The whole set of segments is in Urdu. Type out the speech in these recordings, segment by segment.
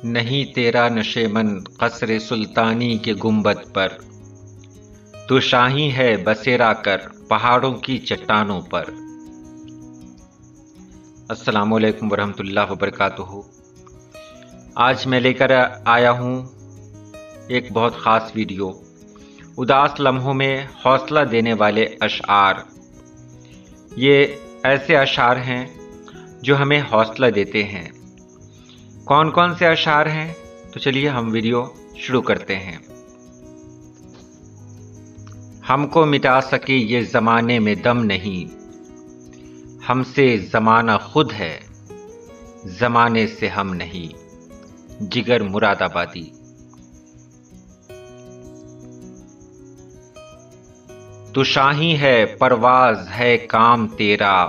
نہیں تیرا نشیمن قصر سلطانی کے گنبد پر، تو شاہی ہے بسیرا کر پہاڑوں کی چٹانوں پر۔ السلام علیکم ورحمۃ اللہ وبرکاتہ۔ آج میں لے کر آیا ہوں ایک بہت خاص ویڈیو، اداس لمحوں میں حوصلہ دینے والے اشعار۔ یہ ایسے اشعار ہیں جو ہمیں حوصلہ دیتے ہیں۔ کون کون سے اشعار ہیں؟ تو چلیے ہم ویڈیو شروع کرتے ہیں۔ ہم کو مٹا سکے یہ زمانے میں دم نہیں، ہم سے زمانہ خود ہے، زمانے سے ہم نہیں۔ جگر مراد آبادی۔ تو شاہی ہے پرواز ہے کام تیرا،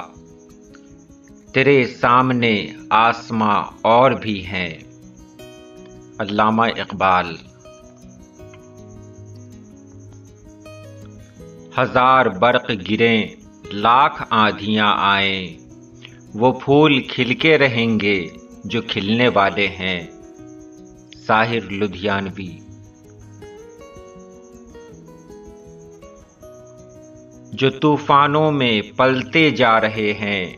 تیرے سامنے آسماں اور بھی ہیں۔ علامہ اقبال۔ ہزار برق گریں لاکھ آندھیاں آئیں، وہ پھول کھل کے رہیں گے جو کھلنے والے ہیں۔ ساحر لدھیانوی۔ جو طوفانوں میں پلتے جا رہے ہیں،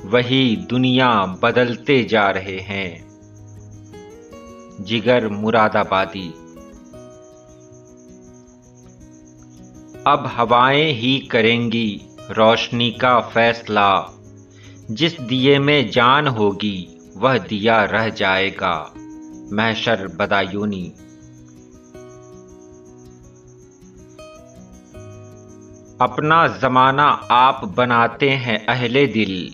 وہی دنیا بدلتے جا رہے ہیں۔ جگر مراد آبادی۔ اب ہوائیں ہی کریں گی روشنی کا فیصلہ، جس دیے میں جان ہوگی وہ دیا رہ جائے گا۔ محشر بدایونی۔ اپنا زمانہ آپ بناتے ہیں اہل دل،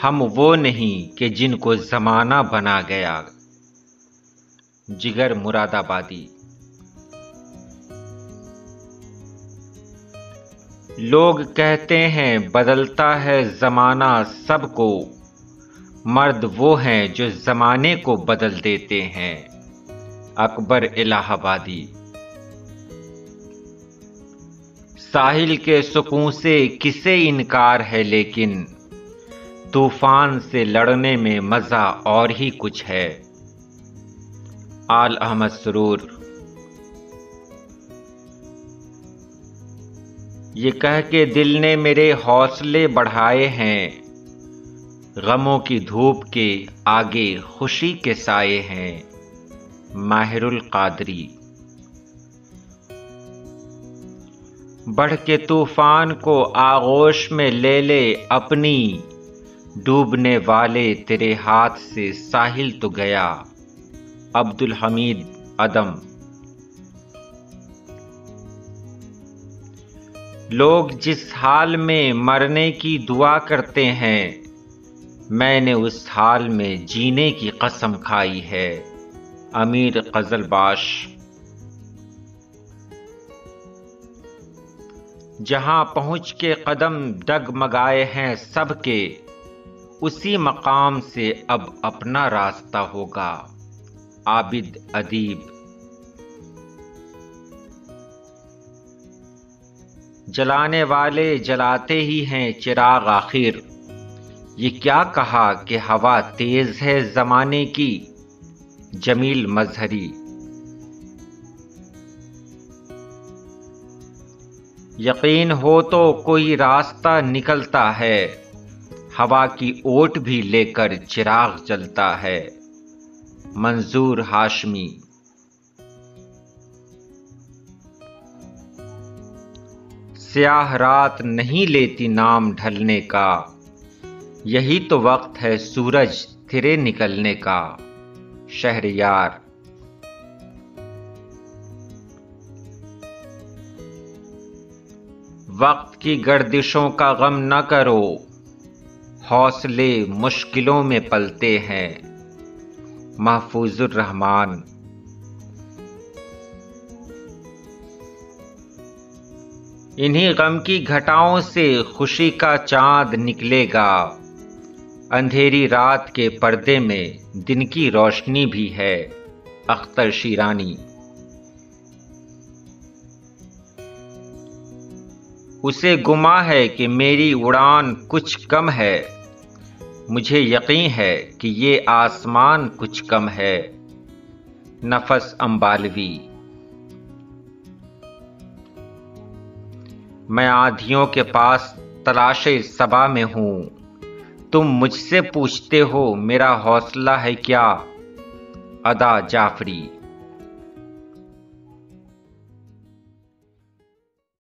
ہم وہ نہیں کہ جن کو زمانہ بنا گیا۔ جگر مراد آبادی۔ لوگ کہتے ہیں بدلتا ہے زمانہ سب کو، مرد وہ ہیں جو زمانے کو بدل دیتے ہیں۔ اکبر الہ آبادی۔ ساحل کے سکون سے کسے انکار ہے، لیکن طوفان سے لڑنے میں مزہ اور ہی کچھ ہے۔ آل احمد سرور۔ یہ کہہ کے دل نے میرے حوصلے بڑھائے ہیں، غموں کی دھوپ کے آگے خوشی کے سائے ہیں۔ ماہر القادری۔ بڑھ کے طوفان کو آغوش میں لے لے اپنی، ڈوبنے والے تیرے ہاتھ سے ساحل تو گیا۔ عبدالحمید عدم۔ لوگ جس حال میں مرنے کی دعا کرتے ہیں، میں نے اس حال میں جینے کی قسم کھائی ہے۔ امیر قزلباش۔ جہاں پہنچ کے قدم ڈگمگائے ہیں سب کے، اسی مقام سے اب اپنا راستہ ہوگا۔ عابد ادیب۔ جلانے والے جلاتے ہی ہیں چراغ آخر، یہ کیا کہا کہ ہوا تیز ہے زمانے کی۔ جمیل مظہری۔ یقین ہو تو کوئی راستہ نکلتا ہے، ہوا کی اوٹ بھی لے کر چراغ جلتا ہے۔ منظور ہاشمی۔ سیاہ رات نہیں لیتی نام ڈھلنے کا، یہی تو وقت ہے سورج تھرے نکلنے کا۔ شہریار۔ وقت کی گردشوں کا غم نہ کرو، حوصلے مشکلوں میں پلتے ہیں۔ محفوظ الرحمان۔ انہی غم کی گھٹاؤں سے خوشی کا چاند نکلے گا، اندھیری رات کے پردے میں دن کی روشنی بھی ہے۔ اختر شیرانی۔ اسے گما ہے کہ میری اڑان کچھ کم ہے، مجھے یقین ہے کہ یہ آسمان کچھ کم ہے۔ نفس امبالوی۔ میں آندھیوں کے پاس تلاش صبا میں ہوں، تم مجھ سے پوچھتے ہو میرا حوصلہ ہے کیا؟ ادا جعفری۔